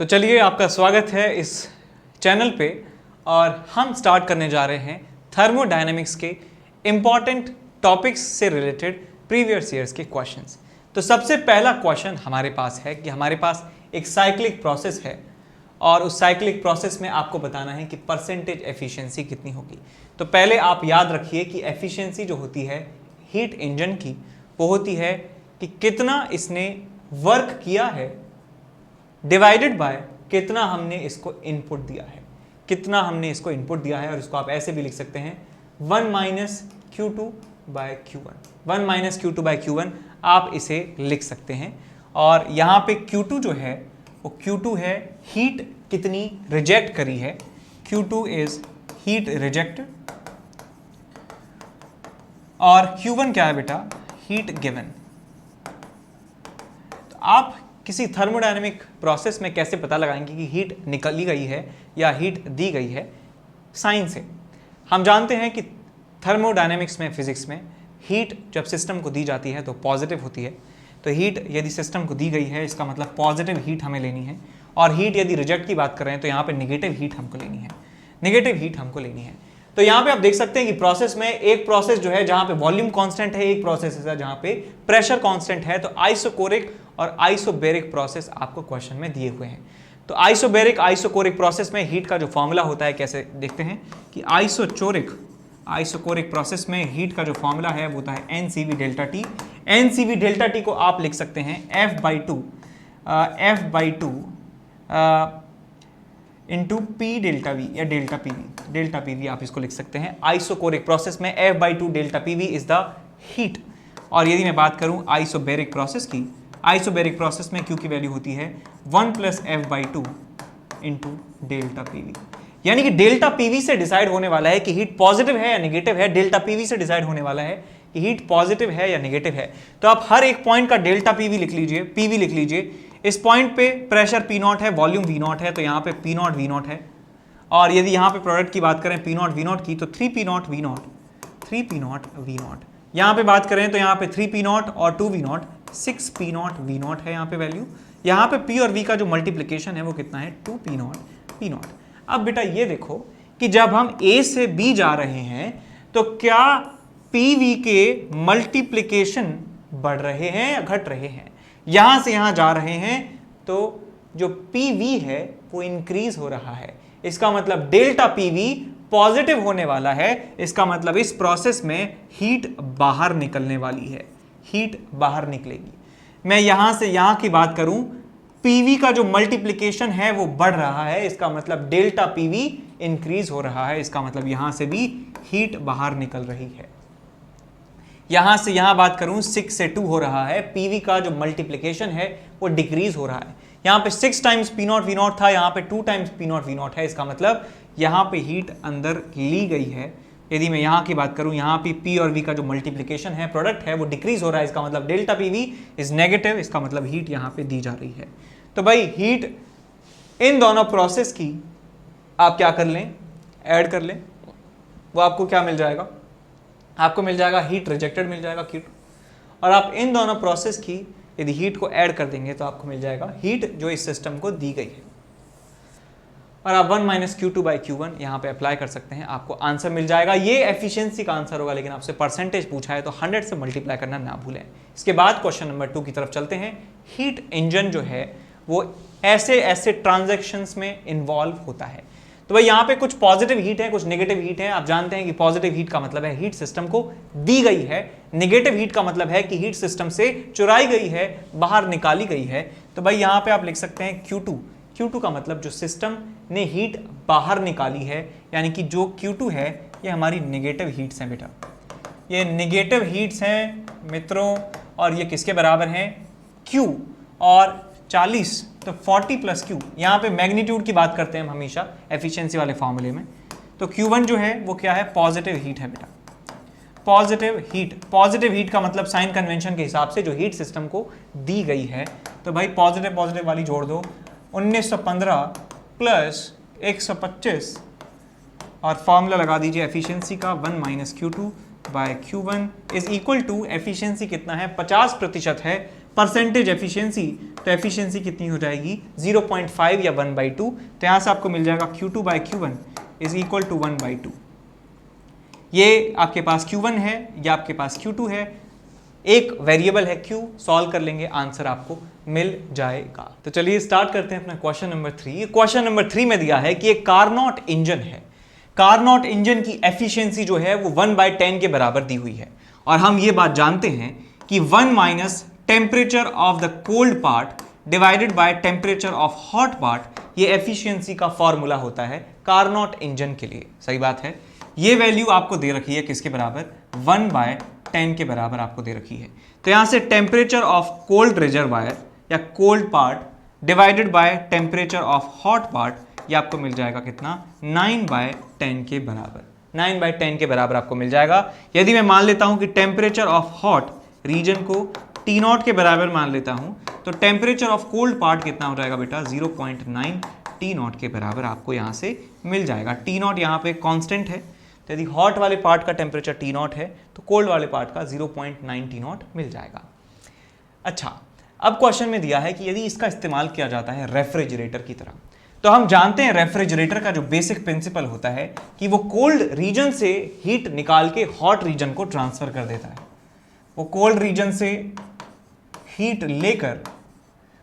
तो चलिए आपका स्वागत है इस चैनल पे और हम स्टार्ट करने जा रहे हैं थर्मोडायनेमिक्स के इम्पॉर्टेंट टॉपिक्स से रिलेटेड प्रीवियस ईयर्स के क्वेश्चंस। तो सबसे पहला क्वेश्चन हमारे पास है कि हमारे पास एक साइक्लिक प्रोसेस है और उस साइक्लिक प्रोसेस में आपको बताना है कि परसेंटेज एफिशिएंसी कितनी होगी। तो पहले आप याद रखिए कि एफिशिएंसी जो होती है हीट इंजन की वो होती है कि कितना इसने वर्क किया है डिवाइडेड बाय कितना हमने इसको इनपुट दिया है, कितना हमने इसको इनपुट दिया है। और इसको आप ऐसे भी लिख सकते हैं 1 minus Q2 by Q1, 1 minus Q2 by Q1 आप इसे लिख सकते हैं। और यहाँ पे Q2 जो है वो Q2 है हीट कितनी रिजेक्ट करी है, Q2 इज हीट रिजेक्टेड, और Q1 क्या है बेटा, हीट गिवन। तो आप किसी थर्मोडायनेमिक प्रोसेस में कैसे पता लगाएंगे कि हीट निकली गई है या हीट दी गई है? साइन से हम जानते हैं कि थर्मोडायनेमिक्स में, फिजिक्स में हीट जब सिस्टम को दी जाती है तो पॉजिटिव होती है। तो हीट यदि सिस्टम को दी गई है इसका मतलब पॉजिटिव हीट हमें लेनी है, और हीट यदि रिजेक्ट की बात कर रहे हैं तो यहाँ पे निगेटिव हीट हमको लेनी है, निगेटिव हीट हमको लेनी है। तो यहाँ पे आप देख सकते हैं कि प्रोसेस में एक प्रोसेस जो है जहाँ पे वॉल्यूम कांस्टेंट है, एक प्रोसेस है जहाँ पे प्रेशर कांस्टेंट है। तो आइसोकोरिक और आइसोबेरिक प्रोसेस आपको क्वेश्चन में दिए हुए हैं। तो आइसोबेरिक आइसोकोरिक प्रोसेस में हीट का जो फॉर्मूला होता है कैसे देखते हैं कि आइसोकोरिक प्रोसेस में हीट का जो फॉर्मूला है वो होता है NCV delta T. NCV delta T को आप लिख सकते हैं F/2 into P delta we या डेल्टा PV आप इसको लिख सकते हैं। आइसोकोरिक प्रोसेस में F/2 delta PV is the heat. और यदि मैं बात करूं आइसोबेरिक प्रोसेस की, आइसोबेरिक प्रोसेस में Q की वैल्यू होती है 1 plus F/2 into delta PV। यानी कि डेल्टा PV से डिसाइड होने वाला है कि हीट पॉजिटिव है या नेगेटिव है, डेल्टा PV से डिसाइड होने वाला है कि हीट पॉजिटिव है या नेगेटिव है। तो आप हर एक पॉइंट का डेल्टा PV लिख लीजिए। इस पॉइंट पे प्रेशर P0 है, वॉल्यूम V0 है, तो यहाँ पे P0 V0 है। और यदि यहाँ पे प्रोडक्ट की बात करें P0 V0 की तो 3P0 V0। यहाँ पे बात करें तो यहाँ पे 3P0 और 2V0 6P0 V0 है यहाँ पे वैल्यू। यहाँ पे P और V का जो मल्टीप्लिकेशन है वो कितना है 2P0 P0। अब बेटा ये देखो कि जब हम A से B जा रहे हैं तो क्या PV के मल्टीप्लिकेशन बढ़ रहे हैं या घट रहे हैं? यहां से यहां जा रहे हैं तो जो PV है वो इंक्रीज हो रहा है। इसका मतलब डेल्टा PV पॉजिटिव होने वाला है। इसका मतलब इस प्रोसेस में हीट बाहर निकलने वाली है, हीट बाहर निकलेगी। मैं यहां से यहां की बात करूं, PV का जो मल्टीप्लिकेशन है वो बढ़ रहा है, इसका मतलब डेल्टा PV इंक्रीज हो रहा है। इसका मतलब यहां से भी हीट बाहर निकल रही है। यहां से यहां बात करूं 6 से 2 हो रहा है, PV का जो मल्टीप्लिकेशन है वो डिक्रीज हो रहा है। यहां पे 6 टाइम्स P0 V0 था, यहां पे 2 टाइम्स P0 V0 है। इसका मतलब यहां पे हीट अंदर ली गई है। यदि मैं यहां की बात करूं, यहां पे P और V का जो मल्टीप्लिकेशन है, प्रोडक्ट है, वो डिक्रीज हो रहा है। इसका मतलब डेल्टा PV इज नेगेटिव। इसका मतलब हीट यहां पे दी जा रही है। तो भाई हीट इन दोनों प्रोसेस की आप क्या कर लें, ऐड कर लें, वो आपको क्या मिल जाएगा, आपको मिल जाएगा हीट रिजेक्टेड मिल जाएगा Q2। और आप इन दोनों प्रोसेस की यदि हीट को ऐड कर देंगे तो आपको मिल जाएगा हीट जो इस सिस्टम को दी गई है। और आप 1 माइनस Q2 बाई Q1 यहाँ पे अप्लाई कर सकते हैं, आपको आंसर मिल जाएगा। ये एफिशिएंसी का आंसर होगा, लेकिन आपसे परसेंटेज पूछा है तो 100 से मल्टीप्लाई करना ना भूलें। इसके बाद क्वेश्चन नंबर 2 की तरफ चलते हैं। हीट इंजन जो है वो ऐसे ट्रांजेक्शन्स में इन्वॉल्व होता है। तो भाई यहाँ पे कुछ पॉजिटिव हीट है, कुछ नेगेटिव हीट है। आप जानते हैं कि पॉजिटिव हीट का मतलब है हीट सिस्टम को दी गई है, नेगेटिव हीट का मतलब है कि हीट सिस्टम से चुराई गई है, बाहर निकाली गई है। तो भाई यहाँ पे आप लिख सकते हैं Q2 का मतलब जो सिस्टम ने हीट बाहर निकाली है, यानी कि जो Q2 है ये हमारी नेगेटिव हीट्स हैं बेटा, ये नेगेटिव हीट्स हैं मित्रों। और ये किसके बराबर हैं, Q और 40, तो 40 प्लस Q। यहाँ पे मैग्नीट्यूड की बात करते हैं हम हमेशा एफिशिएंसी वाले फॉर्मूले में। तो Q1 जो है वो क्या है, पॉजिटिव हीट है बेटा, पॉजिटिव हीट का मतलब साइन कन्वेंशन के हिसाब से जो हीट सिस्टम को दी गई है। तो भाई पॉजिटिव वाली जोड़ दो, 1915 प्लस 125 और फॉर्मूला लगा दीजिए एफिशिएंसी का 1 minus Q2 by Q1 is equal to, efficiency कितना है 50% है, परसेंटेज एफिशिएंसी, तो एफिशिएंसी कितनी हो जाएगी 0.5 या 1/2। तो यहाँ से आपको मिल जाएगा Q2/Q1 इज इक्वल टू 1/2। ये आपके पास Q1 है, या आपके पास Q2 है, एक वेरिएबल है Q, सॉल्व कर लेंगे, आंसर आपको मिल जाएगा। तो चलिए स्टार्ट करते हैं अपना क्वेश्चन नंबर 3। क्वेश्चन नंबर 3 में दिया है कि एक कारनॉट इंजन है, कारनॉट इंजन की एफिशिएंसी जो है वो 1/10 के बराबर दी हुई है, और हम ये बात जानते हैं कि 1 minus temperature of the cold part divided by temperature of hot part, ये एफिशिएंसी का फॉर्मूला होता है कारनॉट इंजन के लिए। सही बात है। ये वैल्यू आपको दे रखी है किसके बराबर, 1/10 के बराबर आपको दे रखी है। तो यहां से टेम्परेचर ऑफ कोल्ड रिजर्वायर या cold part divided by temperature of hot part, ये आपको मिल जाएगा कितना, 9/10 के बराबर। 9/10 के बराबर आपको मिल जाएगा। यदि मैं मान लेता हूं कि टेम्परेचर ऑफ हॉट रीजन को T0 के बराबर मान लेता हूं, तो टेम्परेचर ऑफ कोल्ड पार्ट कितना हो जाएगा बेटा, 0.9 T0 के बराबर आपको यहां से मिल जाएगा। T0 यहां पे कांस्टेंट है, तो यदि हॉट वाले पार्ट का टेम्परेचर T0 है तो कोल्ड वाले पार्ट का 0.9 T0 मिल जाएगा। अच्छा, अब क्वेश्चन में दिया है कि यदि इसका इस्तेमाल किया जाता है रेफ्रिजरेटर की तरह, तो हम जानते हैं रेफ्रिजरेटर का जो बेसिक प्रिंसिपल होता है कि वो कोल्ड रीजन से हीट निकाल के हॉट रीजन को ट्रांसफर कर देता है। वो कोल्ड रीजन से हीट लेकर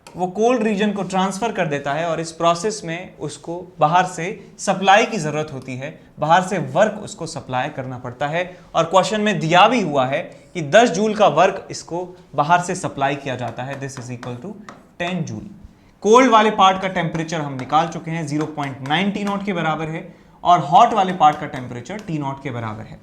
वो कोल्ड रीजन को ट्रांसफर कर देता है, और इस प्रोसेस में उसको बाहर से सप्लाई की जरूरत होती है, बाहर से वर्क उसको सप्लाई करना पड़ता है। और क्वेश्चन में दिया भी हुआ है कि 10 जूल का वर्क इसको बाहर से सप्लाई किया जाता है, this is equal to 10 joule. Cold वाले पार्ट का टेम्परेचर हम निकाल चुके हैं, 0.9 T0 के बराबर है, और हॉट वाले पार्ट का टेम्परेचर T0 के बराबर है।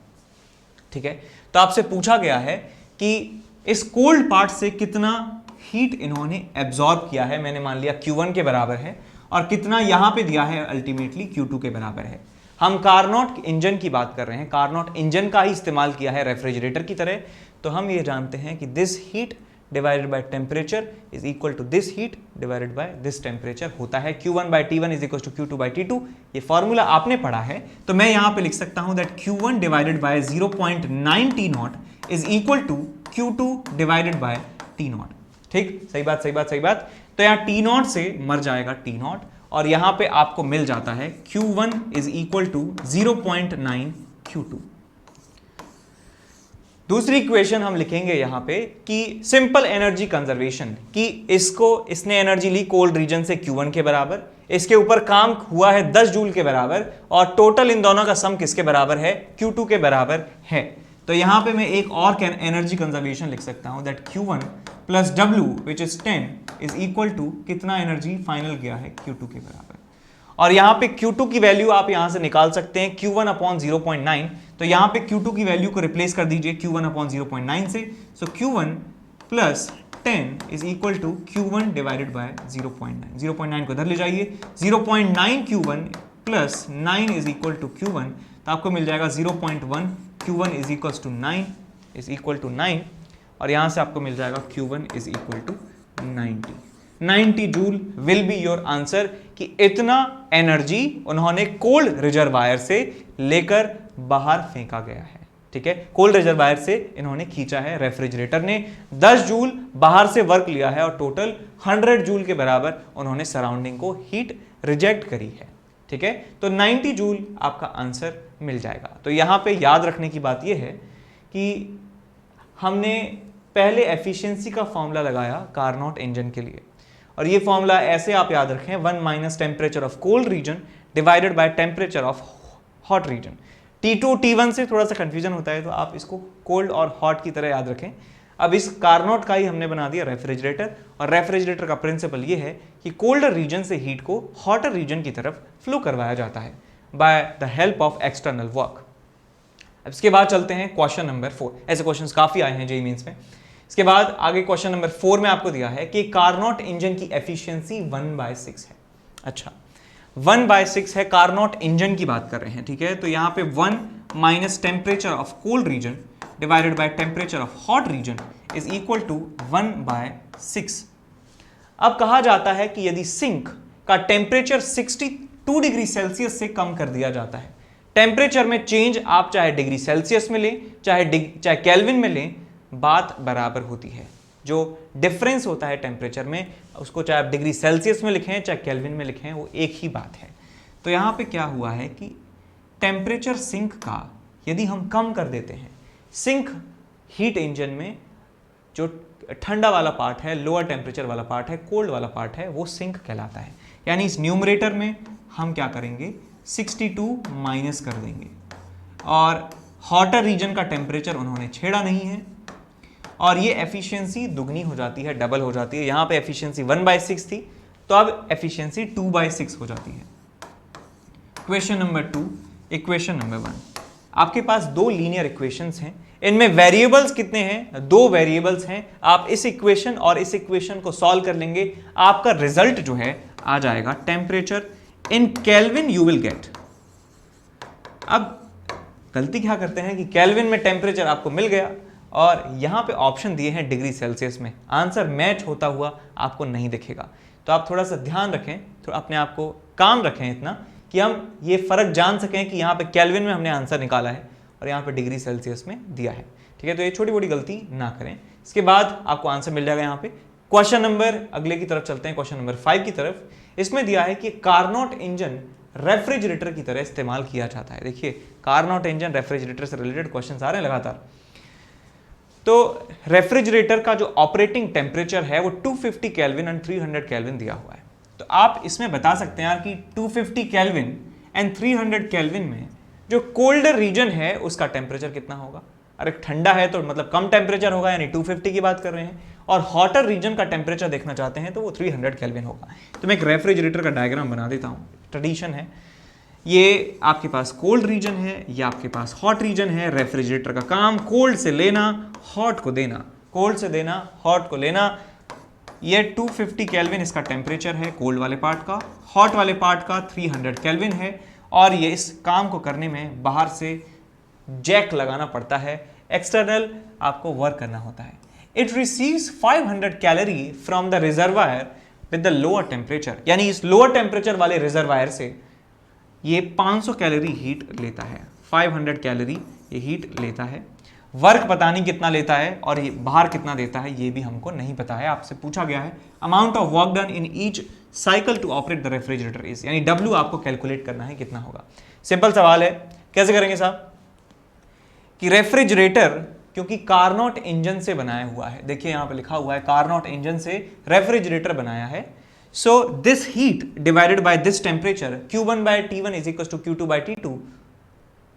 ठीक है, तो आपसे पूछा गया है कि इस कोल्ड पार्ट से कितना हीट इन्होंने एब्जॉर्ब किया है। मैंने मान लिया Q1 के बराबर है, और कितना यहां पे दिया है अल्टीमेटली Q2 के बराबर है। हम कारनॉट इंजन की बात कर रहे हैं, कारनॉट इंजन का ही इस्तेमाल किया है रेफ्रिजरेटर की तरह। तो हम ये जानते हैं कि this heat divided by temperature is equal to this heat divided by this temperature होता है। Q1/T1 is equal to Q2/T2। ये फॉर्मूला आपने पढ़ा है, तो मैं यहां पे लिख सकता हूं that Q1 divided by 0.9 T0 is equal to Q2 divided by T0। ठीक, सही बात सही बात सही बात। तो यहां T0 से मर जाएगा T0, और यहां पे आपको मिल जाता है Q1 is equal to 0.9 Q2। दूसरी इक्वेशन हम लिखेंगे यहां पे कि सिंपल एनर्जी कंजर्वेशन, कि इसने एनर्जी ली कोल्ड रीजन से Q1 के बराबर, इसके ऊपर काम हुआ है 10 जूल के बराबर, और टोटल इन दोनों का सम किसके बराबर है, Q2 के बराबर है। तो यहां पे मैं एक और एनर्जी कंजर्वेशन लिख सकता हूं that Q1 plus W which is 10 is equal to कितना एनर्जी फाइनल गया है Q2 के बराबर। और यहां पे Q2 की वैल्यू आप यहां से निकाल सकते हैं Q1/0.9। तो यहां पे Q2 की वैल्यू को रिप्लेस कर दीजिए Q1/0.9 से। So Q1 plus 10 is equal to Q1 divided by 0.9। 0.9 को इधर ले जाइए, 0.9 Q1 plus 9 is equal to Q1, तो आपको मिल जाएगा 0.1 Q1 is equal to 9 is equal to 9, और यहां से आपको मिल जाएगा Q1 is equal to 90 joule will be your answer, कि इतना एनर्जी उन्होंने कोल्ड रिजर्वायर से लेकर बाहर फेंका गया है। ठीक है, कोल्ड रिजर्वायर से इन्होंने खींचा है, रेफ्रिजरेटर ने 10 जूल बाहर से वर्क लिया है, और टोटल 100 जूल के बराबर उन्होंने सराउंडिंग को हीट रिजेक्ट करी है। ठीक है, तो 90 जूल आपका आंसर मिल जाएगा। तो यहां पे याद रखने की बात यह है कि हमने पहले एफिशिएंसी का फॉर्मूला लगाया कारनॉट इंजन के लिए, और ये फॉर्मूला ऐसे आप याद रखें, 1 minus temperature of cold region divided by temperature of hot reason. T2 T1 से थोड़ा सा कंफ्यूजन होता है, तो आप इसको कोल्ड और हॉट की तरह याद रखें। अब इस कारनॉट का ही हमने बना दिया रेफ्रिजरेटर, और रेफ्रिजरेटर का प्रिंसिपल ये है कि कोल्डर रीजन से हीट को हॉटर रीजन की तरफ फ्लो करवाया जाता है by the help of external work. अब इसके बाद चलते हैं क्वेश्चन नंबर 4। ऐसे क्वेश्चंस काफी आए हैं जेईई मेंस में। इसके बाद आगे क्वेश्चन नंबर 4 में आपको दिया है कि कारनॉट इंजन की एफिशिएंसी 1/6 है। अच्छा, 1/6 है, कारनॉट इंजन की बात कर रहे हैं। ठीक है, तो यहां पे 1 minus temperature of cold region divided by temperature of hot region is equal to 1/6। अब कहा जाता है कि यदि सिंक का टेम्परेचर 62 डिग्री सेल्सियस से कम कर दिया जाता है, टेम्परेचर में चेंज आप चाहे डिग्री सेल्सियस में लें चाहे केल्विन में लें, बात बराबर होती है। जो डिफरेंस होता है टेम्परेचर में, उसको चाहे आप डिग्री सेल्सियस में लिखें चाहे केल्विन में लिखें, वो एक ही बात है। तो यहाँ पे क्या हुआ है कि टेम्परेचर सिंक का यदि हम कम कर देते हैं, सिंक हीट इंजन में जो ठंडा वाला पार्ट है, लोअर टेम्परेचर वाला पार्ट है, कोल्ड वाला पार्ट है, वो सिंक कहलाता है। यानी इस न्यूमरेटर में हम क्या करेंगे 62 माइनस कर देंगे, और हॉटर रीजन का टेम्परेचर उन्होंने छेड़ा नहीं है, और ये एफिशिएंसी दुगनी हो जाती है, डबल हो जाती है। यहाँ पे एफिशिएंसी 1/6 थी, तो अब एफिशिएंसी 2/6 हो जाती है। क्वेश्चन नंबर 2, इक्वेशन नंबर 1, आपके पास दो लीनियर इक्वेशंस हैं, इनमें वेरिएबल्स कितने हैं, दो वेरिएबल्स हैं। आप इस इक्वेशन और इस इक्वेशन को सॉल्व कर लेंगे, आपका रिजल्ट जो है आ जाएगा temperature in kelvin you will get. अब गलती क्या करते हैं कि केल्विन में टेम्परेचर आपको मिल गया और यहां पे ऑप्शन दिए हैं डिग्री सेल्सियस में, आंसर मैच होता हुआ आपको नहीं दिखेगा। तो आप थोड़ा सा ध्यान रखें, थोड़ा अपने आप को काम रखें इतना कि हम ये फर्क जान सकें कि यहाँ पे केल्विन में हमने आंसर निकाला है और यहाँ पे डिग्री सेल्सियस में दिया है। ठीक है, तो ये छोटी मोटी गलती ना करें। इसके बाद आपको आंसर मिल जाएगा। यहाँ पे क्वेश्चन नंबर अगले की तरफ चलते हैं, क्वेश्चन नंबर 5 की तरफ। इसमें दिया है कि कार्नोट इंजन रेफ्रिजरेटर की तरह इस्तेमाल किया जाता है। देखिए कार्नोट इंजन रेफ्रिजरेटर से रिलेटेड क्वेश्चन आ रहे हैं लगातार। तो रेफ्रिजरेटर का जो ऑपरेटिंग टेम्परेचर है वो 250 केल्विन एंड 300 केल्विन दिया हुआ है। तो आप इसमें बता सकते हैं यार कि 250 केल्विन एंड 300 केल्विन में जो कोल्डर रीजन है उसका टेम्परेचर कितना होगा। अरे ठंडा है तो मतलब कम टेम्परेचर होगा, यानी 250 की बात कर रहे हैं, और हॉटर रीजन का टेम्परेचर देखना चाहते हैं तो वो 300 केल्विन होगा। तो मैं एक रेफ्रिजरेटर का डायग्राम बना देता हूँ, ट्रेडिशन है। ये आपके पास कोल्ड रीजन है, ये आपके पास हॉट रीजन है। रेफ्रिजरेटर का काम कोल्ड से लेना, हॉट को देना, कोल्ड से देना, हॉट को लेना। ये 250 केल्विन इसका टेम्परेचर है कोल्ड वाले पार्ट का, हॉट वाले पार्ट का 300 केल्विन है, और ये इस काम को करने में बाहर से जैक लगाना पड़ता है, एक्सटर्नल आपको वर्क करना होता है। It receives 500 calorie from the reservoir with the lower temperature, यानी इस लोअर टेम्परेचर वाले रिजर्वायर से ये 500 कैलोरी हीट लेता है, 500 कैलोरी ये हीट लेता है। वर्क पता नहीं कितना लेता है और ये बाहर कितना देता है ये भी हमको नहीं पता है, आपसे पूछा गया है। Amount of work done in each cycle to operate the refrigerator is, यानी W आपको कैलकुलेट करना है कितना होगा। सिंपल सवाल है, कैसे करेंगे साहब कि रेफ्रिजरेटर क्योंकि कार्नोट इंजन से बनाया हुआ है, देखिए यहां पे लिखा हुआ है कार्नोट इंजन से रेफ्रिजरेटर बनाया है। So this heat divided by this temperature Q1/T1 is equal to Q2/T2,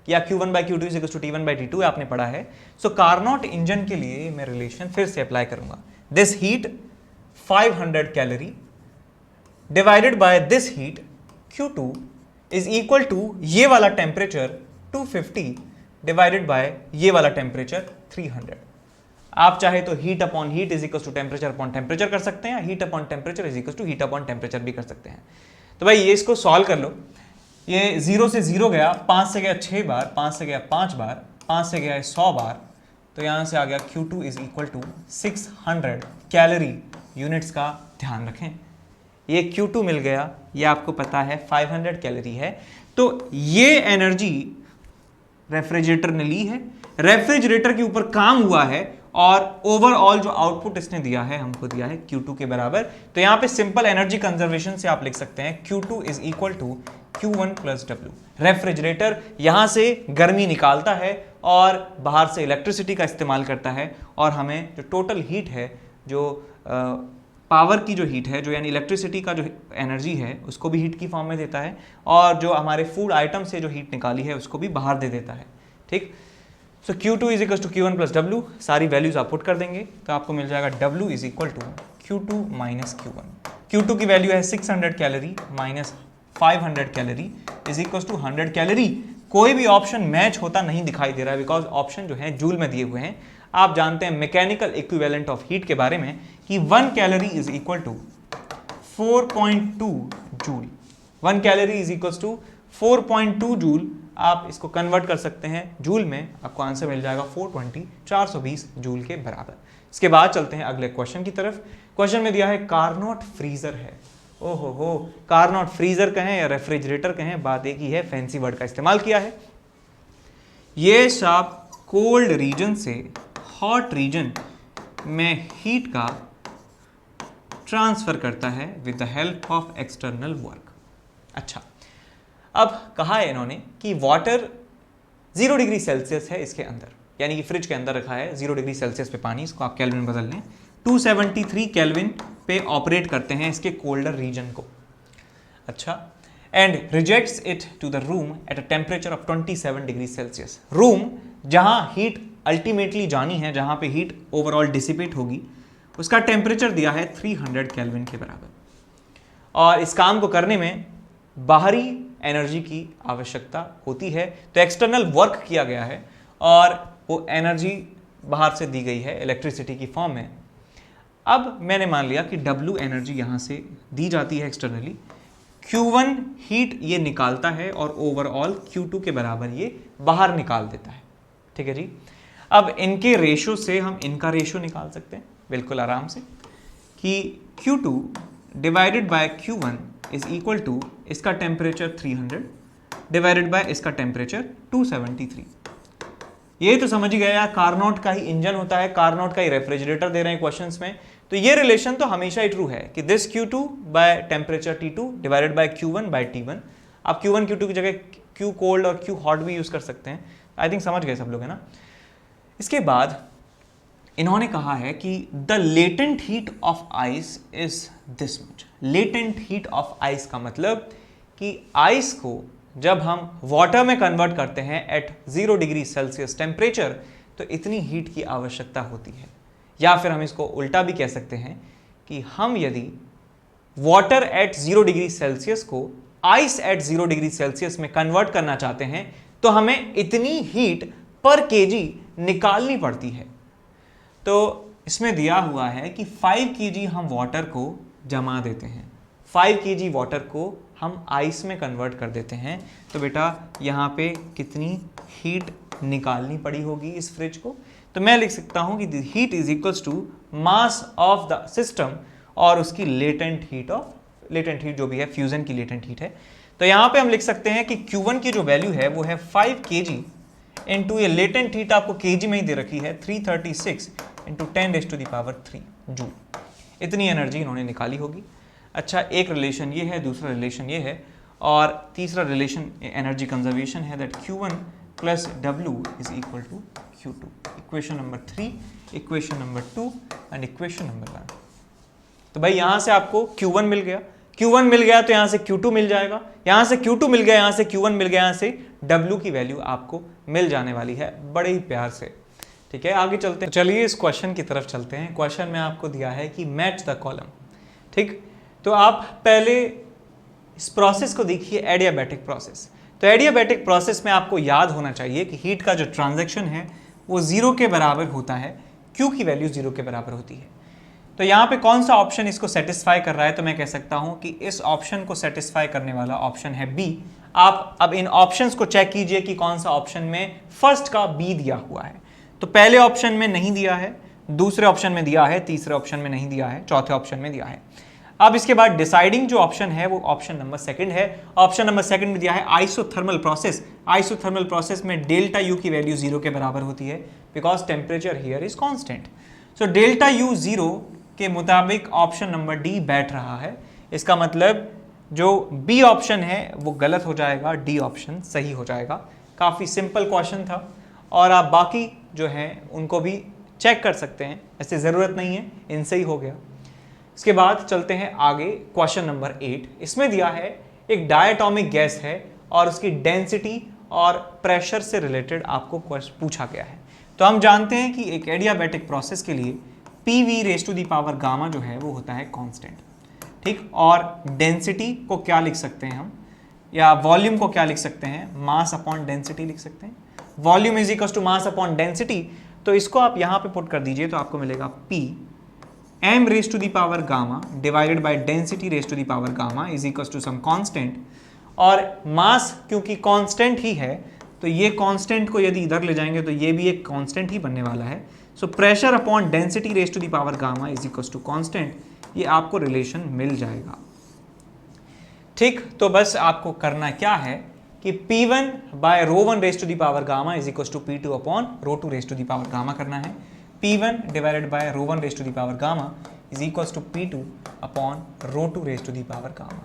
या Q1/Q2 is equal to T1/T2 आपने पढ़ा है। सो कार्नोट इंजन के लिए मैं रिलेशन फिर से अप्लाई करूंगा। This heat 500 calorie divided by this heat Q2 is equal to ये वाला टेम्परेचर 250 डिवाइडेड बाय ये वाला टेम्परेचर 300। आप चाहे तो heat upon heat is equal to temperature upon temperature कर सकते हैं, या heat upon temperature is equal to heat upon temperature भी कर सकते हैं। तो भाई ये इसको सॉल्व कर लो। ये 0 से 0 गया, 5 से गया 6 बार, 5 से गया 5 बार, 5 से गया 100 बार, तो यहाँ से आ गया Q2 is equal to 600 calorie units का ध्यान रखें। ये Q2 मिल गया, ये आपको पता है 500 कैलोरी है। तो ये एनर्जी रेफ्रिजरेटर ने ली है, रेफ्रिजरेटर के ऊपर काम हुआ है, और ओवरऑल जो आउटपुट इसने दिया है हमको दिया है Q2 के बराबर। तो यहाँ पे सिंपल एनर्जी कंजर्वेशन से आप लिख सकते हैं Q2 is equal to Q1 plus W। Refrigerator यहाँ से गर्मी निकालता है और बाहर से इलेक्ट्रिसिटी का इस्तेमाल करता है, और हमें जो टोटल हीट है, जो पावर की जो हीट है, जो यानी इलेक्ट्रिसिटी का जो एनर्जी है उसको भी हीट की फॉर्म में देता है, और जो हमारे फूड आइटम से जो हीट निकाली है उसको भी बाहर दे देता है। ठीक, so Q2 is equal to Q1 plus W, सारी वैल्यूज आप पुट कर देंगे तो आपको मिल जाएगा W is equal to Q2 minus Q1। Q2 की वैल्यू है 600 calorie minus 500 calorie is equal to 100 calorie. कोई भी ऑप्शन मैच होता नहीं दिखाई दे रहा है, बिकॉज ऑप्शन जो है जूल में दिए हुए हैं। आप जानते हैं मैकेनिकल इक्विवेलेंट ऑफ हीट के बारे में कि 1 calorie is equal to 4.2 joule. 1 calorie is equal to 4.2 joule. आप इसको कन्वर्ट कर सकते हैं जूल में, आपको आंसर मिल जाएगा 420 जूल के बराबर। इसके बाद चलते हैं अगले क्वेश्चन की तरफ। क्वेश्चन में दिया है कार्नोट फ्रीजर है। ओहो हो, कार्नोट फ्रीजर कहें या रेफ्रिजरेटर कहें, बात एक ही है, फैंसी वर्ड का इस्तेमाल किया है। ये साहब कोल्ड रीजन से हॉट रीजन में हीट का ट्रांसफर करता है with the help of external work. अच्छा, अब कहा है इन्होंने कि वाटर 0 डिग्री सेल्सियस है इसके अंदर, यानी कि फ्रिज के अंदर रखा है 0 डिग्री सेल्सियस पे पानी, इसको आप केल्विन बदल लें, 273 केल्विन पे ऑपरेट करते हैं इसके कोल्डर रीजन को। अच्छा, and rejects it to the room at a temperature of 27 degree Celsius. Room जहां हीट अल्टीमेटली जानी है, जहां पे हीट ओवरऑल डिसिपेट होगी, उसका टेम्परेचर दिया है 300 केल्विन के बराबर। और इस काम को करने में बाहरी एनर्जी की आवश्यकता होती है, तो एक्सटर्नल वर्क किया गया है और वो एनर्जी बाहर से दी गई है इलेक्ट्रिसिटी की फॉर्म में। अब मैंने मान लिया कि W एनर्जी यहाँ से दी जाती है एक्सटर्नली, Q1 हीट ये निकालता है और ओवरऑल Q2 के बराबर ये बाहर निकाल देता है। ठीक है जी। अब इनके रेशो से हम इनका रेशो निकाल सकते हैं बिल्कुल आराम से, कि Q2 divided by Q1 is equal to इसका टेम्परेचर 300 डिवाइडेड बाय इसका टेम्परेचर 273। ये तो समझ ही गया, कारनोट का ही इंजन होता है, कारनोट का ही रेफ्रिजरेटर दे रहे हैं क्वेश्चंस में, तो ये रिलेशन तो हमेशा ही ट्रू है कि this Q2 by temperature T2 divided by Q1 by T1। आप Q1 Q2 की जगह Q कोल्ड और Q हॉट भी यूज कर सकते हैं। आई थिंक समझ गए सब लोग, है ना। इसके बाद इन्होंने कहा है कि the latent heat of ice is this much. Latent heat of ice का मतलब कि आइस को जब हम वाटर में कन्वर्ट करते हैं एट 0 डिग्री सेल्सियस टेम्परेचर, तो इतनी हीट की आवश्यकता होती है। या फिर हम इसको उल्टा भी कह सकते हैं कि हम यदि वाटर एट 0 डिग्री सेल्सियस को आइस एट 0 डिग्री सेल्सियस में कन्वर्ट करना चाहते हैं, तो हमें इतनी हीट पर केजी निकालनी पड़ती है। तो इसमें दिया हुआ है कि 5 kg हम वाटर को जमा देते हैं, 5 kg वाटर को हम आइस में कन्वर्ट कर देते हैं, तो बेटा यहाँ पे कितनी हीट निकालनी पड़ी होगी इस फ्रिज को। तो मैं लिख सकता हूँ कि the heat is equals to mass of the system और उसकी लेटेंट हीट जो भी है, फ्यूजन की लेटेंट हीट है। तो यहाँ पे हम लिख सकते हैं कि Q1 की जो वैल्यू है वो है 5 kg इंटू ये लेटेंट हीट आपको केजी में ही दे रखी है 336 इंटू 10⁻³ जूल। इतनी एनर्जी इन्होंने निकाली होगी। अच्छा, एक रिलेशन ये है, दूसरा रिलेशन ये है, और तीसरा रिलेशन एनर्जी कंजर्वेशन है, that Q1 plus W is equal to Q2। Equation number 3, equation number 2 and equation number 1। तो भाई यहाँ से आपको Q1 मिल गया, Q1 मिल गया तो यहाँ से Q2 मिल जाएगा, यहाँ से Q2 मिल गया, यहाँ से Q1 मिल गया, यहाँ से W की वैल्यू आपको मिल जाने वाली है बड़े ही प्यार से। ठीक है, आगे चलते हैं। चलिए इस क्वेश्चन की तरफ चलते हैं। क्वेश्चन में आपको दिया है कि मैच द कॉलम। ठीक, तो आप पहले इस प्रोसेस को देखिए, एडियाबैटिक प्रोसेस। तो एडियाबैटिक प्रोसेस में आपको याद होना चाहिए कि हीट का जो ट्रांजैक्शन है वो 0 के बराबर होता है, Q की वैल्यू 0 के बराबर होती है। तो यहाँ पे कौन सा ऑप्शन इसको सेटिस्फाई कर रहा है, तो मैं कह सकता हूँ कि इस ऑप्शन को सेटिस्फाई करने वाला ऑप्शन है बी। आप अब इन ऑप्शंस को चेक कीजिए कि कौन सा ऑप्शन में फर्स्ट का बी दिया हुआ है। तो पहले ऑप्शन में नहीं दिया है, दूसरे ऑप्शन में दिया है, तीसरे ऑप्शन में नहीं दिया है, चौथे ऑप्शन में दिया है। अब इसके बाद डिसाइडिंग जो ऑप्शन है वो ऑप्शन नंबर 2 है। ऑप्शन नंबर 2 में दिया है आइसोथर्मल प्रोसेस। आइसोथर्मल प्रोसेस में डेल्टा यू की वैल्यू 0 के बराबर होती है, because temperature here is constant. So delta U 0 के मुताबिक ऑप्शन नंबर डी बैठ रहा है। इसका मतलब जो बी ऑप्शन है वो गलत हो जाएगा, डी ऑप्शन सही हो जाएगा। काफ़ी सिंपल क्वेश्चन था, और आप बाकी जो हैं उनको भी चेक कर सकते हैं, ऐसे ज़रूरत नहीं है, इनसे ही हो गया। इसके बाद चलते हैं आगे, क्वेश्चन नंबर 8। इसमें दिया है एक डायटोमिक गैस है और उसकी डेंसिटी और प्रेशर से रिलेटेड आपको पूछा गया है। तो हम जानते हैं कि एक एडियाबैटिक प्रोसेस के लिए PV⁻⁴ जो है वो होता है कांस्टेंट। ठीक, और डेंसिटी को क्या लिख सकते हैं हम, या वॉल्यूम को क्या लिख सकते हैं, मास अपॉन डेंसिटी लिख सकते हैं। Volume is equal to mass upon density, तो इसको आप यहाँ पे पुट कर दीजिए तो आपको मिलेगा P m⁻⁴ divided by density ⁻⁴ is equal to some constant. और मास क्योंकि कांस्टेंट ही है, तो ये कांस्टेंट को यदि इधर ले जाएंगे तो ये भी एक कांस्टेंट ही बनने वाला है। So pressure upon density ⁻⁴ is equal to constant, ये आपको रिलेशन मिल जाएगा। ठीक, तो बस आपको करना क्या है कि P1 by ρ1 ⁻⁴ is equal to P2 upon ρ2 ⁻⁴ करना है। P1 divided by ρ1 raise to the power gamma is equals to P2 upon ρ2 raise to the power gamma.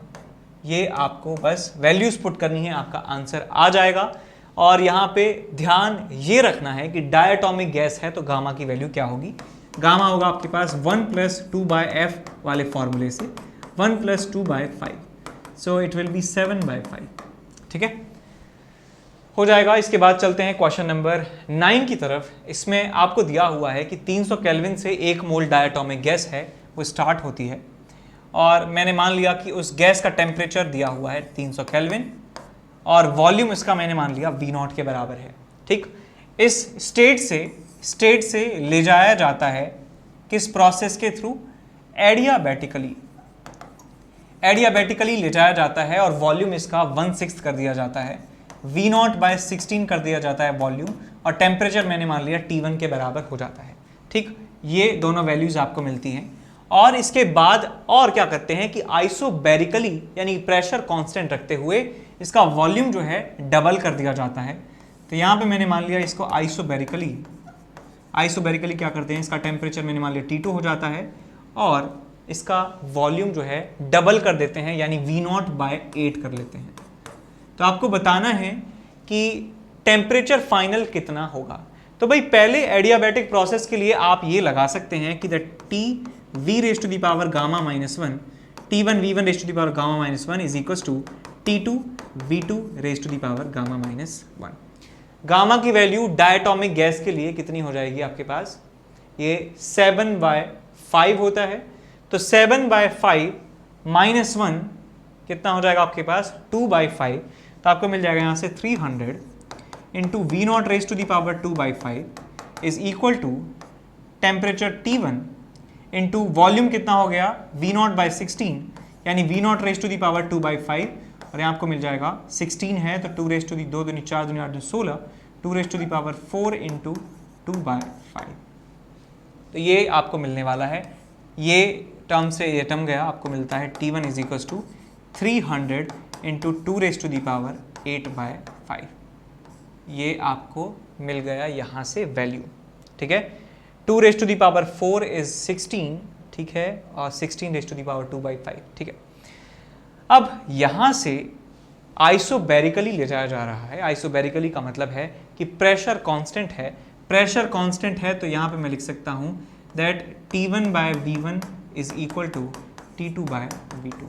ये आपको बस वैल्यूज पुट करनी है, आपका आंसर आ जाएगा। और यहाँ पे ध्यान ये रखना है कि डायटोमिक गैस है तो गामा की वैल्यू क्या होगी, गामा होगा आपके पास 1 + 2/f वाले फॉर्मूले से 1 + 2/5, सो इट विल बी 7/5। ठीक है, हो जाएगा। इसके बाद चलते हैं क्वेश्चन नंबर 9 की तरफ। इसमें आपको दिया हुआ है कि 300 केल्विन से 1 मोल डायटोमिक गैस है वो स्टार्ट होती है, और मैंने मान लिया कि उस गैस का टेम्परेचर दिया हुआ है 300 केल्विन और वॉल्यूम इसका मैंने मान लिया V0 के बराबर है। ठीक, इस स्टेट से ले जाया जाता है किस प्रोसेस के थ्रू, एडियाबैटिकली ले जाया जाता है, और वॉल्यूम इसका 1/6 कर दिया जाता है, V0/16 कर दिया जाता है वॉल्यूम, और टेम्परेचर मैंने मान लिया T1 के बराबर हो जाता है। ठीक, ये दोनों वैल्यूज आपको मिलती हैं। और इसके बाद और क्या करते हैं कि आइसोबैरिकली यानी प्रेशर कांस्टेंट रखते हुए इसका वॉल्यूम जो है डबल कर दिया जाता है। तो यहाँ पे मैंने मान लिया इसको आइसोबैरिकली क्या करते हैं, इसका टेम्परेचर मैंने मान लिया T2 हो जाता है, और इसका वॉल्यूम जो है डबल कर देते हैं यानी V0/8 कर लेते हैं। तो आपको बताना है कि टेम्परेचर फाइनल कितना होगा। तो भाई पहले एडियाबैटिक प्रोसेस के लिए आप ये लगा सकते हैं कि that T(v raised to the power gamma minus 1 T1 V1 raised to the power gamma minus 1 is equals to T2 V2 raised to the power gamma minus 1। Gamma की वैल्यू डायटोमिक गैस के लिए कितनी हो जाएगी आपके पास, ये 7/5 होता है। तो 7/5 - 1 कितना हो जाएगा आपके पास, 2/5। तो आपको मिल जाएगा यहाँ से 300 into V0 raise to the power 2/5 is equal to temperature T1 into volume कितना हो गया V0/16 यानी V0 raise to the power 2/5, और यहाँ आपको मिल जाएगा 16 है तो 2 रेज टू दी 2 दूनी 4 दूनी 8 16, 2 raise to the power 4 into 2/5। तो ये आपको मिलने वाला है, ये टर्म से ये टर्म गया, आपको मिलता है T1 is equal to 300 into 2 raise to the power 8/5। ये आपको मिल गया यहाँ से वैल्यू। ठीक है, 2 raise to the power 4 is 16, ठीक है, और 16 रेज टू दी पावर 2/5। ठीक है, अब यहाँ से आइसोबैरिकली ले जाया जा रहा है। आइसोबैरिकली का मतलब है कि प्रेशर कांस्टेंट है, प्रेशर कांस्टेंट है, तो यहाँ पे मैं लिख सकता हूँ that T1/V1 is equal to T2/V2।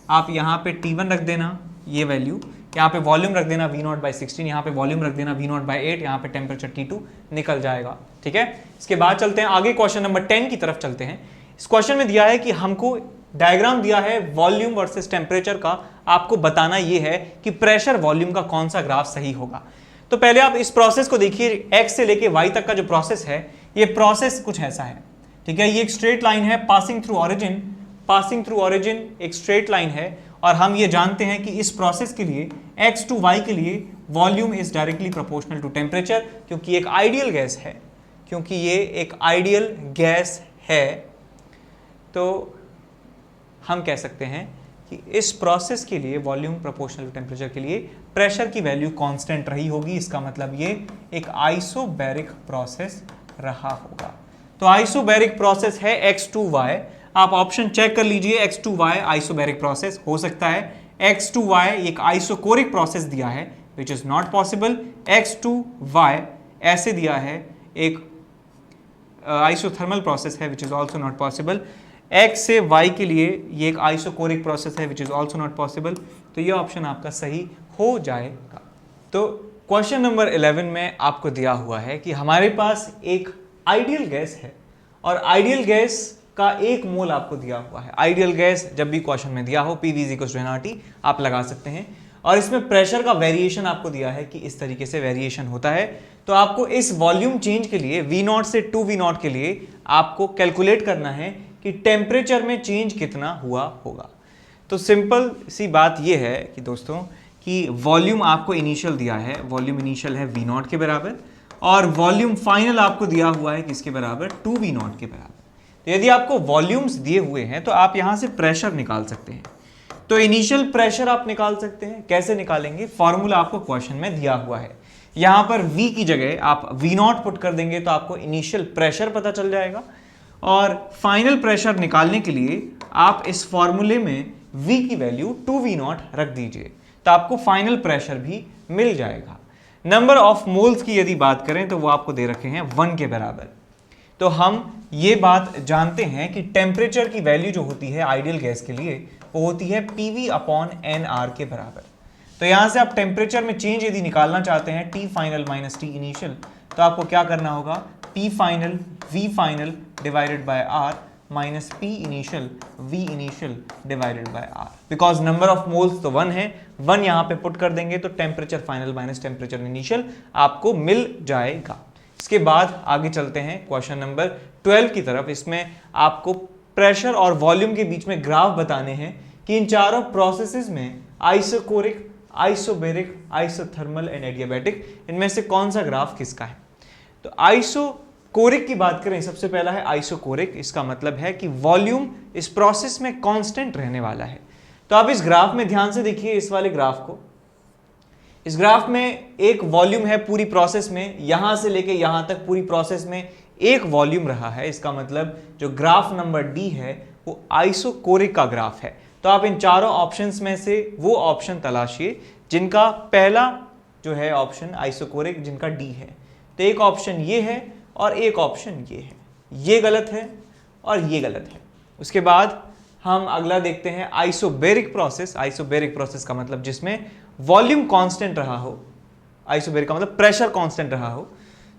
आप यहाँ पे T1 रख देना ये वैल्यू, यहाँ पे वॉल्यूम रख देना V0/16, यहाँ पे वॉल्यूम रख देना V0/8, यहाँ पे टेम्परेचर T2 निकल जाएगा। ठीक है, इसके बाद चलते हैं आगे क्वेश्चन नंबर 10 की तरफ चलते हैं। इस क्वेश्चन में दिया है कि हमको डायग्राम दिया है वॉल्यूम वर्सेस टेम्परेचर का, आपको बताना ये है कि प्रेशर वॉल्यूम का कौन सा ग्राफ सही होगा। तो पहले आप इस प्रोसेस को देखिए, x से लेके y तक का जो प्रोसेस है, ये प्रोसेस कुछ ऐसा है। ठीक है, ये एक स्ट्रेट लाइन है पासिंग थ्रू ओरिजिन एक स्ट्रेट लाइन है, और हम ये जानते हैं कि इस प्रोसेस के लिए x to y के लिए volume is directly proportional to temperature, क्योंकि एक आइडियल गैस है, तो हम कह सकते हैं कि इस प्रोसेस के लिए वॉल्यूम प्रोपोर्शनल टू टेम्परेचर के लिए प्रेशर की वैल्यू कांस्टेंट रही होगी। इसका मतलब ये एक आइसोबैरिक प्रोसेस रहा होगा। तो आइसोबैरिक प्रोसेस है x to y, आप ऑप्शन चेक कर लीजिए, x to y isobaric process हो सकता है, x to y एक आइसोकोरिक प्रोसेस दिया है which is not possible, x to y ऐसे दिया है एक आइसोथर्मल प्रोसेस है which is also not possible, x से y के लिए ये एक आइसोकोरिक प्रोसेस है which is also not possible. तो ये ऑप्शन आपका सही हो जाएगा। तो क्वेश्चन नंबर 11 में आपको दिया हुआ है कि हमारे पास एक आइडियल गैस है, और आइडियल गैस का 1 मोल आपको दिया हुआ है। आइडियल गैस जब भी क्वेश्चन में दिया हो PV = nRT आप लगा सकते हैं, और इसमें प्रेशर का वेरिएशन आपको दिया है कि इस तरीके से वेरिएशन होता है। तो आपको इस वॉल्यूम चेंज के लिए V0 से 2V0 के लिए आपको कैलकुलेट करना है कि टेम्परेचर में चेंज कितना हुआ होगा। तो सिंपल सी बात यह है कि दोस्तों कि वॉल्यूम आपको इनिशियल दिया है, वॉल्यूम इनिशियल है V0 के बराबर, और वॉल्यूम फाइनल आपको दिया हुआ है किसके बराबर, 2V0 के बराबर। तो यदि आपको वॉल्यूम्स दिए हुए हैं तो आप यहां से प्रेशर निकाल सकते हैं। तो इनिशियल प्रेशर आप निकाल सकते हैं, कैसे निकालेंगे, फॉर्मूला आपको क्वेश्चन में दिया हुआ है। यहां पर V की जगह आप V0 पुट कर देंगे तो आपको इनिशियल प्रेशर पता चल जाएगा, और फाइनल प्रेशर निकालने के लिए आप इस फॉर्मूले में V की वैल्यू 2V0 रख दीजिए तो आपको फाइनल प्रेशर भी मिल जाएगा। नंबर ऑफ मोल्स की यदि बात करें तो वो आपको दे रखे हैं 1 के बराबर। तो हम ये बात जानते हैं कि टेम्परेचर की वैल्यू जो होती है आइडियल गैस के लिए वो होती है PV/NR के बराबर। तो यहां से आप टेम्परेचर में चेंज यदि निकालना चाहते हैं T final minus T initial, तो आपको क्या करना होगा, P final V final divided by R minus P initial V initial divided by R। Because number of moles तो 1 है, 1 यहां पे पुट कर देंगे तो temperature final minus temperature initial आपको मिल जाएगा। इसके बाद आगे चलते हैं क्वेश्चन नंबर 12 की तरफ। इसमें आपको प्रेशर और वॉल्यूम के बीच में ग्राफ बताने हैं कि इन चारों प्रोसेसेस में isochoric, isobaric, isothermal and adiabatic, इनमें से कौन सा ग्राफ किसका है। तो आइसोकोरिक की बात करें, सबसे पहला है आइसोकोरिक। इसका मतलब है कि वॉल्यूम इस प्रोसेस में कांस्टेंट रहने वाला है। तो आप इस ग्राफ में ध्यान से देखिए, इस वाले ग्राफ को। इस ग्राफ में एक वॉल्यूम है पूरी प्रोसेस में, यहां से लेके यहां तक पूरी प्रोसेस में एक वॉल्यूम रहा है। इसका मतलब जो ग्राफ नंबर डी है वो आइसोकोरिक का ग्राफ है। तो आप इन चारों ऑप्शंस में से वो ऑप्शन तलाशिए जिनका पहला जो है ऑप्शन आइसोकोरिक, जिनका डी है। तो एक ऑप्शन ये है और एक ऑप्शन ये है, ये गलत है और ये गलत है। उसके बाद हम अगला देखते हैं आइसोबेरिक प्रोसेस। आइसोबेरिक प्रोसेस का मतलब जिसमें वॉल्यूम कांस्टेंट रहा हो, आइसोबेरिक का मतलब प्रेशर कांस्टेंट रहा हो।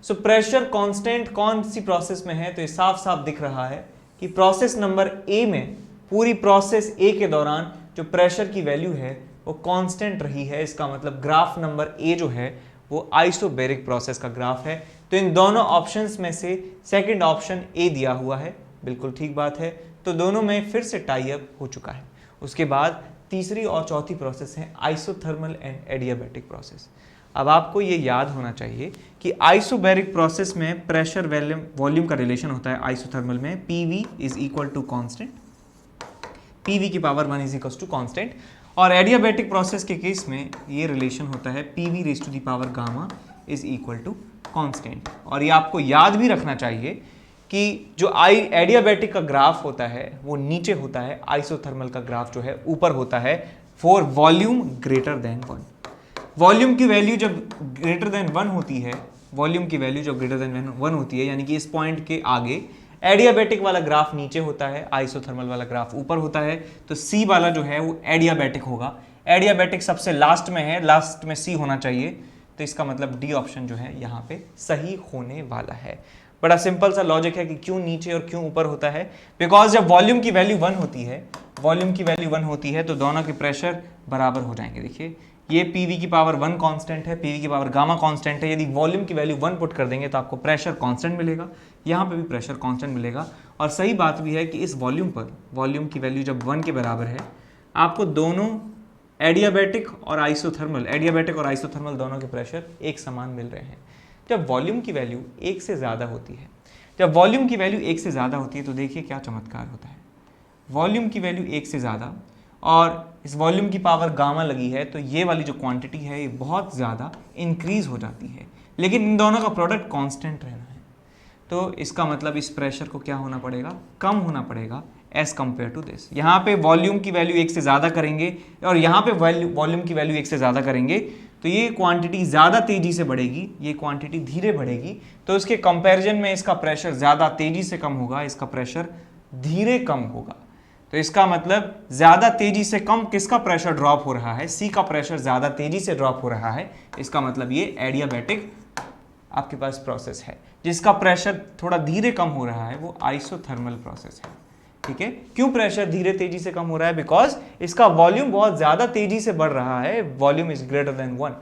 सो प्रेशर कांस्टेंट कौन सी प्रोसेस में है, तो ये साफ साफ दिख रहा है कि प्रोसेस नंबर ए में, पूरी प्रोसेस ए के दौरान जो प्रेशर की वैल्यू है वो कांस्टेंट रही है। इसका मतलब ग्राफ नंबर ए जो है वो आइसोबेरिक प्रोसेस का ग्राफ है। तो इन दोनों ऑप्शंस में से सेकंड ऑप्शन ए दिया हुआ है, बिल्कुल ठीक बात है। तो दोनों में फिर से टाई अप हो चुका है। उसके बाद तीसरी और चौथी प्रोसेस है आइसोथर्मल एंड एडियाबैटिक प्रोसेस। अब आपको ये याद होना चाहिए कि आइसोबेरिक प्रोसेस में प्रेशर वॉल्यूम का रिलेशन होता है, आइसोथर्मल में PV is equal to constant, PV की power 1 is equal to constant. और एडियाबैटिक प्रोसेस के केस में ये रिलेशन होता है PV raise to the power gamma is equal to constant. और ये आपको याद भी रखना चाहिए कि जो एडियाबैटिक का ग्राफ होता है वो नीचे होता है, आइसोथर्मल का ग्राफ जो है ऊपर होता है for volume greater than 1। Volume की वैल्यू जब ग्रेटर देन 1 होती है, वॉल्यूम की वैल्यू जब ग्रेटर देन 1 होती है, यानी कि इस पॉइंट के आगे एडियाबैटिक वाला ग्राफ नीचे होता है, आइसोथर्मल वाला ग्राफ ऊपर होता है। तो सी वाला जो है वो एडियाबैटिक होगा। एडियाबैटिक सबसे लास्ट में है, लास्ट में सी होना चाहिए। तो इसका मतलब डी ऑप्शन जो है यहाँ पे सही होने वाला है। बड़ा सिंपल सा लॉजिक है कि क्यों नीचे और क्यों ऊपर होता है। बिकॉज जब वॉल्यूम की वैल्यू 1 होती है, वॉल्यूम की वैल्यू 1 होती है तो दोनों के प्रेशर बराबर हो जाएंगे। देखिए ये PV की पावर 1 कांस्टेंट है, PV की पावर गामा कांस्टेंट है। यदि वॉल्यूम की वैल्यू 1 पुट कर देंगे तो आपको प्रेशर कांस्टेंट मिलेगा, यहाँ पे भी प्रेशर कांस्टेंट मिलेगा। और सही बात भी है कि इस वॉल्यूम पर वॉल्यूम की वैल्यू जब 1 के बराबर है, आपको दोनों एडियाबैटिक और आइसोथर्मल दोनों के प्रेशर एक समान मिल रहे हैं। जब वॉल्यूम की वैल्यू 1 से ज़्यादा होती है, जब वॉल्यूम की वैल्यू 1 से ज़्यादा होती है तो देखिए क्या चमत्कार होता है। वॉल्यूम की वैल्यू 1 से ज़्यादा और इस वॉल्यूम की पावर गामा लगी है, तो ये वाली जो क्वांटिटी है ये बहुत ज़्यादा इंक्रीज हो जाती है, लेकिन इन दोनों का प्रोडक्ट कांस्टेंट रहना है। तो इसका मतलब इस प्रेशर को क्या होना पड़ेगा, कम होना पड़ेगा एज कंपेयर टू दिस। यहाँ पे वॉल्यूम की वैल्यू 1 से ज़्यादा करेंगे और यहाँ पे वॉल्यूम की वैल्यू 1 से ज़्यादा करेंगे तो ये क्वांटिटी ज़्यादा तेज़ी से बढ़ेगी, ये क्वांटिटी धीरे बढ़ेगी। तो इसके कंपैरिजन में इसका प्रेशर ज़्यादा तेज़ी से कम होगा, इसका प्रेशर धीरे कम होगा। तो इसका मतलब ज़्यादा तेज़ी से कम किसका प्रेशर ड्रॉप हो रहा है, सी का प्रेशर ज़्यादा तेज़ी से ड्रॉप हो रहा है। इसका मतलब ये एडियाबैटिक आपके पास प्रोसेस है। जिसका प्रेशर थोड़ा धीरे कम हो रहा है वो आइसोथर्मल प्रोसेस है। ठीक है, क्यों प्रेशर धीरे तेजी से कम हो रहा है, बिकॉज इसका वॉल्यूम बहुत ज्यादा तेजी से बढ़ रहा है। Volume is greater than 1,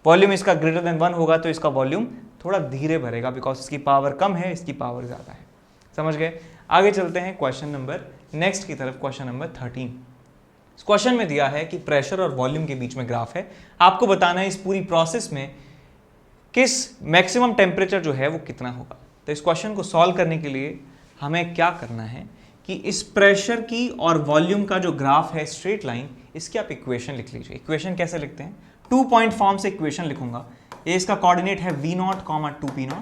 volume इसका ग्रेटर देन 1 होगा तो इसका वॉल्यूम थोड़ा धीरे भरेगा, बिकॉज इसकी पावर कम है, इसकी पावर ज्यादा है। समझ गए। आगे चलते हैं क्वेश्चन नंबर नेक्स्ट की तरफ, क्वेश्चन नंबर 13। इस क्वेश्चन में दिया है कि प्रेशर और वॉल्यूम के बीच में ग्राफ है, आपको बताना है इस पूरी प्रोसेस में किस मैक्सिमम टेम्परेचर जो है वो कितना होगा। तो इस क्वेश्चन को सॉल्व करने के लिए हमें क्या करना है कि इस प्रेशर की और वॉल्यूम का जो ग्राफ है स्ट्रेट लाइन, इसकी आप इक्वेशन लिख लीजिए। इक्वेशन कैसे लिखते हैं, 2 पॉइंट फॉर्म से इक्वेशन लिखूंगा। ये इसका कोऑर्डिनेट है v0, 2p0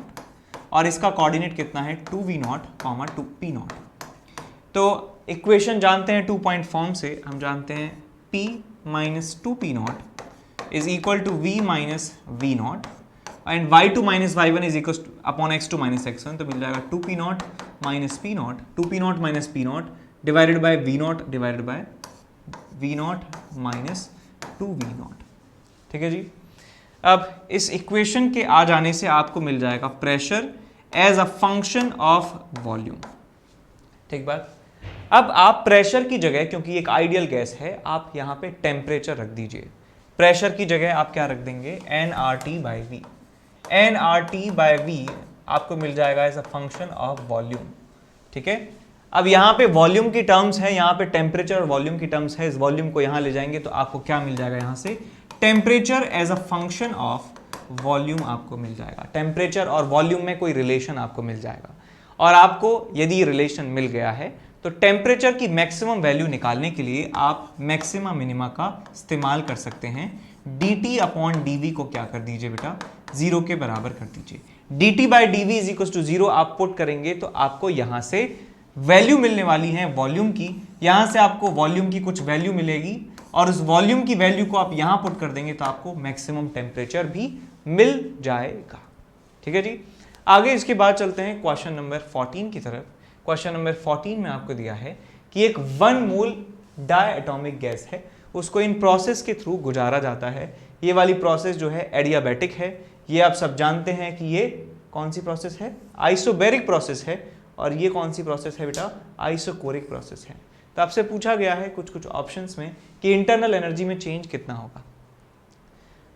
और इसका कोऑर्डिनेट कितना है 2v0, 2p0। तो इक्वेशन जानते हैं 2 पॉइंट फॉर्म से, हम जानते हैं p minus 2p0 is equal to v minus v0 and y2 minus y1 is equal upon x2 minus x1, तो मिल जाएगा 2p0 minus p0, 2p0 minus p0 divided by v0 divided by v0 minus 2v0। ठीक है जी। अब इस equation के आ जाने से आपको मिल जाएगा pressure as a function of volume. ठीक बात। अब आप प्रेशर की जगह, क्योंकि एक आइडियल गैस है, आप यहां पे टेम्परेचर रख दीजिए। प्रेशर की जगह आप क्या रख देंगे nRT/V। nRT/V आपको मिल जाएगा as a function of volume. ठीक है। अब यहाँ पे वॉल्यूम की टर्म्स है, यहाँ पे टेम्परेचर और वॉल्यूम की टर्म्स है। इस वॉल्यूम को यहाँ ले जाएंगे तो आपको क्या मिल जाएगा, यहाँ से temperature as a function of volume आपको मिल जाएगा। टेम्परेचर और वॉल्यूम में कोई रिलेशन आपको मिल जाएगा। और आपको यदि रिलेशन मिल गया है तो टेम्परेचर की मैक्सिमम वैल्यू निकालने के लिए आप मैक्सिमा मिनिमा का इस्तेमाल कर सकते हैं। dt अपॉन dv को क्या कर दीजिए बेटा, 0 के बराबर कर दीजिए। dt by dv is equal to 0 आप पुट करेंगे तो आपको यहां से वैल्यू मिलने वाली है वॉल्यूम की। यहां से आपको वॉल्यूम की कुछ वैल्यू मिलेगी और उस वॉल्यूम की वैल्यू को आप यहां पुट कर देंगे तो आपको मैक्सिमम टेम्परेचर भी मिल जाएगा। ठीक है जी। आगे इसके बाद चलते हैं क्वेश्चन नंबर 14 की तरफ। क्वेश्चन नंबर 14 में आपको दिया है कि एक 1 मोल डायटोमिक गैस है, उसको इन प्रोसेस के थ्रू गुजारा जाता है। ये वाली प्रोसेस जो है एडियाबैटिक है। ये आप सब जानते हैं कि ये कौन सी प्रोसेस है, आइसोबैरिक प्रोसेस है। और ये कौन सी प्रोसेस है बेटा, आइसोकोरिक प्रोसेस है। तो आपसे पूछा गया है कुछ कुछ ऑप्शंस में कि इंटरनल एनर्जी में चेंज कितना होगा।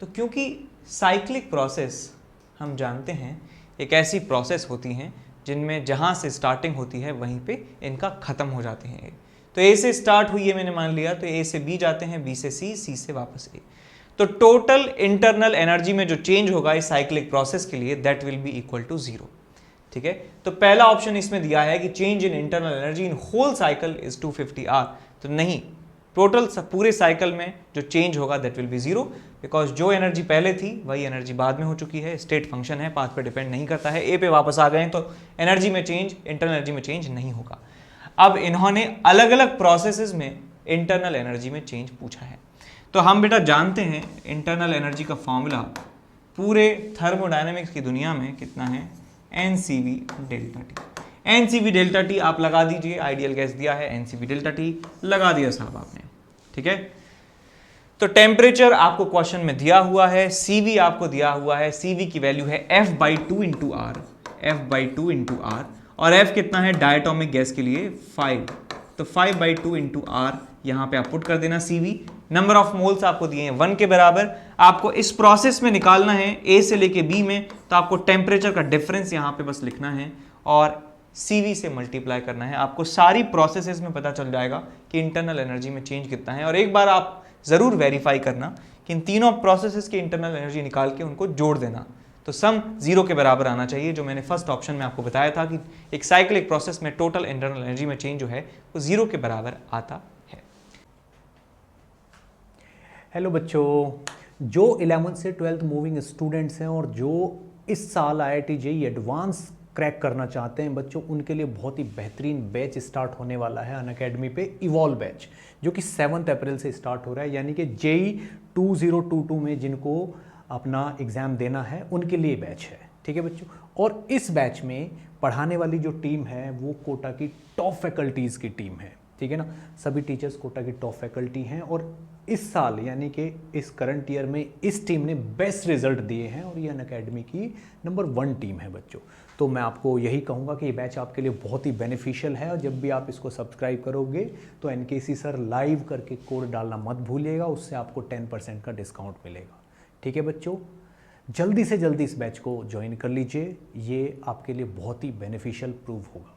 तो क्योंकि साइक्लिक प्रोसेस हम जानते हैं एक ऐसी प्रोसेस होती हैं जिनमें जहां से स्टार्टिंग होती है वहीं पे इनका खत्म हो जाते हैं। तो ए से स्टार्ट हुई है मैंने मान लिया, तो ए से बी जाते हैं, बी से सी, सी से वापस ए। तो टोटल इंटरनल एनर्जी में जो चेंज होगा इस साइक्लिक प्रोसेस के लिए that will be equal to 0। ठीक है। तो पहला ऑप्शन इसमें दिया है कि change in internal energy in whole cycle is 250 R. तो नहीं, टोटल पूरे साइकिल में जो चेंज होगा दैट विल बी 0, बिकॉज जो एनर्जी पहले थी वही एनर्जी बाद में हो चुकी है। स्टेट फंक्शन है, पाथ पे डिपेंड नहीं करता है। ए पे वापस आ गए तो एनर्जी में चेंज, इंटरनल एनर्जी में चेंज नहीं होगा। अब इन्होंने अलग अलग प्रोसेसेस में इंटरनल एनर्जी में चेंज पूछा है। तो हम बेटा जानते हैं इंटरनल एनर्जी का फॉर्मूला पूरे थर्मोडायनेमिक्स की दुनिया में कितना है, NCV delta T. NCV delta T आप लगा दीजिए, आइडियल गैस दिया है, NCV डेल्टा टी लगा दिया साहब आपने। ठीक है। तो टेम्परेचर आपको क्वेश्चन में दिया हुआ है, CV आपको दिया हुआ है, CV की वैल्यू है F/2 into R, F/2 into R. और F कितना है डायटोमिक गैस के लिए 5, तो 5/2 इंटू आर यहाँ पे आप पुट कर देना। CV नंबर ऑफ मोल्स आपको दिए हैं 1 के बराबर। आपको इस प्रोसेस में निकालना है A से लेके B में, तो आपको टेम्परेचर का डिफरेंस यहाँ पे बस लिखना है और CV से मल्टीप्लाई करना है। आपको सारी प्रोसेसेस में पता चल जाएगा कि इंटरनल एनर्जी में चेंज कितना है। और एक बार आप ज़रूर वेरीफाई करना कि इन तीनों प्रोसेसेस की इंटरनल एनर्जी निकाल के उनको जोड़ देना, तो सम 0 के बराबर आना चाहिए। जो मैंने फर्स्ट ऑप्शन में आपको बताया था कि एक साइक्लिक प्रोसेस में टोटल इंटरनल एनर्जी में चेंज जो है वो 0 के बराबर आता है। हेलो बच्चों, जो 11th से 12th मूविंग स्टूडेंट्स हैं और जो इस साल IIT JEE एडवांस क्रैक करना चाहते हैं बच्चों, उनके लिए बहुत ही बेहतरीन बैच स्टार्ट होने वाला है अनअकैडमी पे, इवॉल्व बैच, जो कि 7 अप्रैल से स्टार्ट हो रहा है। यानी कि JEE 2022 में जिनको अपना एग्ज़ाम देना है उनके लिए बैच है। ठीक है बच्चों। और इस बैच में पढ़ाने वाली जो टीम है वो कोटा की टॉप फैकल्टीज़ की टीम है। ठीक है ना, सभी टीचर्स कोटा की टॉप फैकल्टी हैं और इस साल यानी कि इस करंट ईयर में इस टीम ने बेस्ट रिजल्ट दिए हैं और ये अनअकैडमी की नंबर 1 टीम है बच्चों। तो मैं आपको यही कहूँगा कि ये बैच आपके लिए बहुत ही बेनिफिशियल है और जब भी आप इसको सब्सक्राइब करोगे तो NKC सर लाइव करके कोड डालना मत भूलिएगा, उससे आपको 10% का डिस्काउंट मिलेगा। ठीक है बच्चों, जल्दी से जल्दी इस बैच को ज्वाइन कर लीजिए, ये आपके लिए बहुत ही बेनिफिशियल प्रूव होगा।